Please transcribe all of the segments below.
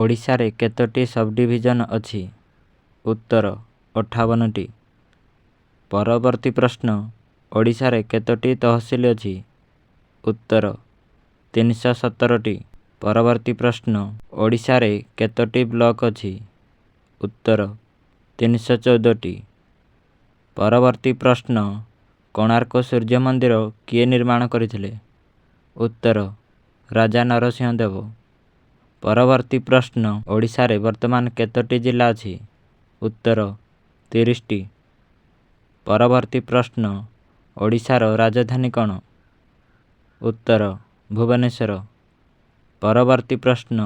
ଓଡ଼ିଶାରେ କେତୋଟି ସବଡିଭିଜନ ଅଛି? ଉତ୍ତର 58ଟି। ପରବର୍ତ୍ତୀ ପ୍ରଶ୍ନ, ଓଡ଼ିଶାରେ କେତୋଟି ତହସିଲ ଅଛି? ଉତ୍ତର 317ଟି। ପରବର୍ତ୍ତୀ ପ୍ରଶ୍ନ, ଓଡ଼ିଶାରେ କେତୋଟି ବ୍ଲକ ଅଛି? ଉତ୍ତର 314ଟି। ପରବର୍ତ୍ତୀ ପ୍ରଶ୍ନ, କୋଣାର୍କ ସୂର୍ଯ୍ୟ ମନ୍ଦିର କିଏ ନିର୍ମାଣ କରିଥିଲେ? ଉତ୍ତର ରାଜା ନରସିଂହ ଦେବ। ପରବର୍ତ୍ତୀ ପ୍ରଶ୍ନ, ଓଡ଼ିଶାରେ ବର୍ତ୍ତମାନ କେତୋଟି ଜିଲ୍ଲା ଅଛି? ଉତ୍ତର 30ଟି। ପରବର୍ତ୍ତୀ ପ୍ରଶ୍ନ, ଓଡ଼ିଶାର ରାଜଧାନୀ କ'ଣ? ଉତ୍ତର ଭୁବନେଶ୍ୱର। ପରବର୍ତ୍ତୀ ପ୍ରଶ୍ନ,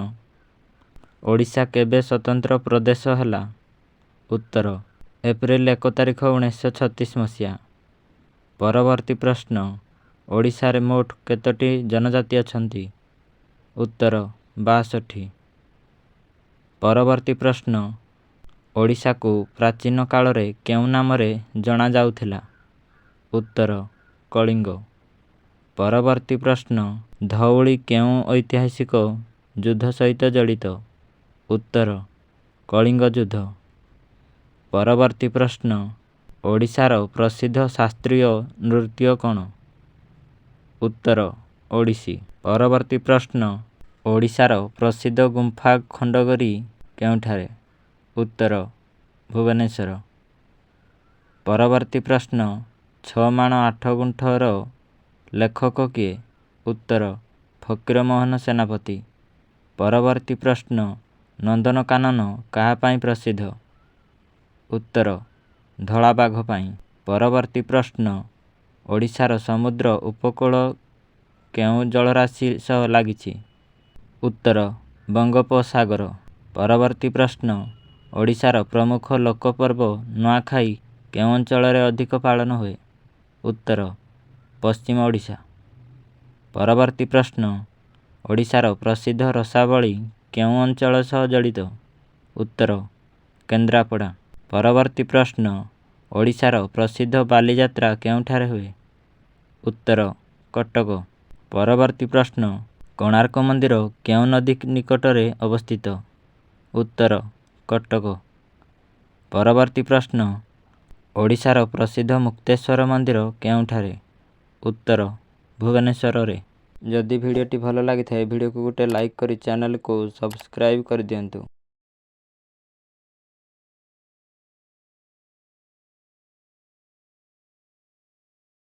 ଓଡ଼ିଶା କେବେ ସ୍ୱତନ୍ତ୍ର ପ୍ରଦେଶ ହେଲା? ଉତ୍ତର ଏପ୍ରିଲ 1 ତାରିଖ 1936 ମସିହା। ପରବର୍ତ୍ତୀ ପ୍ରଶ୍ନ, ଓଡ଼ିଶାରେ ମୋଟ କେତୋଟି ଜନଜାତି ଅଛନ୍ତି? ଉତ୍ତର 62। ପରବର୍ତ୍ତୀ ପ୍ରଶ୍ନ, ଓଡ଼ିଶାକୁ ପ୍ରାଚୀନ କାଳରେ କେଉଁ ନାମରେ ଜଣାଯାଉଥିଲା? ଉତ୍ତର କଳିଙ୍ଗ। ପରବର୍ତ୍ତୀ ପ୍ରଶ୍ନ, ଧଉଳି କେଉଁ ଐତିହାସିକ ଯୁଦ୍ଧ ସହିତ ଜଡ଼ିତ? ଉତ୍ତର କଳିଙ୍ଗ ଯୁଦ୍ଧ। ପରବର୍ତ୍ତୀ ପ୍ରଶ୍ନ, ଓଡ଼ିଶାର ପ୍ରସିଦ୍ଧ ଶାସ୍ତ୍ରୀୟ ନୃତ୍ୟ କ'ଣ? ଉତ୍ତର ଓଡ଼ିଶୀ। ପରବର୍ତ୍ତୀ ପ୍ରଶ୍ନ, ଓଡ଼ିଶାର ପ୍ରସିଦ୍ଧ ଗୁମ୍ଫା ଖଣ୍ଡଗିରି କେଉଁଠାରେ? ଉତ୍ତର ଭୁବନେଶ୍ୱର। ପରବର୍ତ୍ତୀ ପ୍ରଶ୍ନ, 6 ମାଣ 8 ଗୁଣ୍ଠର ଲେଖକ କିଏ? ଉତ୍ତର ଫକୀରମୋହନ ସେନାପତି। ପରବର୍ତ୍ତୀ ପ୍ରଶ୍ନ, ନନ୍ଦନକାନନ କାହା ପାଇଁ ପ୍ରସିଦ୍ଧ? ଉତ୍ତର ଧଳାବାଘ ପାଇଁ। ପରବର୍ତ୍ତୀ ପ୍ରଶ୍ନ, ଓଡ଼ିଶାର ସମୁଦ୍ର ଉପକୂଳ କେଉଁ ଜଳରାଶି ସହ ଲାଗିଛି? ଉତ୍ତର ବଙ୍ଗୋପସାଗର। ପରବର୍ତ୍ତୀ ପ୍ରଶ୍ନ, ଓଡ଼ିଶାର ପ୍ରମୁଖ ଲୋକପର୍ବ ନୂଆଖାଇ କେଉଁ ଅଞ୍ଚଳରେ ଅଧିକ ପାଳନ ହୁଏ? ଉତ୍ତର ପଶ୍ଚିମ ଓଡ଼ିଶା। ପରବର୍ତ୍ତୀ ପ୍ରଶ୍ନ, ଓଡ଼ିଶାର ପ୍ରସିଦ୍ଧ ରସାବଳୀ କେଉଁ ଅଞ୍ଚଳ ସହ ଜଡ଼ିତ? ଉତ୍ତର କେନ୍ଦ୍ରାପଡ଼ା। ପରବର୍ତ୍ତୀ ପ୍ରଶ୍ନ, ଓଡ଼ିଶାର ପ୍ରସିଦ୍ଧ ବାଲିଯାତ୍ରା କେଉଁଠାରେ ହୁଏ? ଉତ୍ତର କଟକ। ପରବର୍ତ୍ତୀ ପ୍ରଶ୍ନ, କୋଣାର୍କ ମନ୍ଦିର କେଉଁ ନଦୀ ନିକଟରେ ଅବସ୍ଥିତ? ଉତ୍ତର କଟକ। ପରବର୍ତ୍ତୀ ପ୍ରଶ୍ନ, ଓଡ଼ିଶାର ପ୍ରସିଦ୍ଧ ମୁକ୍ତେଶ୍ୱର ମନ୍ଦିର କେଉଁଠାରେ? ଉତ୍ତର ଭୁବନେଶ୍ୱରରେ। ଯଦି ଭିଡ଼ିଓଟି ଭଲ ଲାଗିଥାଏ ଭିଡ଼ିଓକୁ ଗୋଟେ ଲାଇକ୍ କରି ଚ୍ୟାନେଲକୁ ସବସ୍କ୍ରାଇବ୍ କରିଦିଅନ୍ତୁ।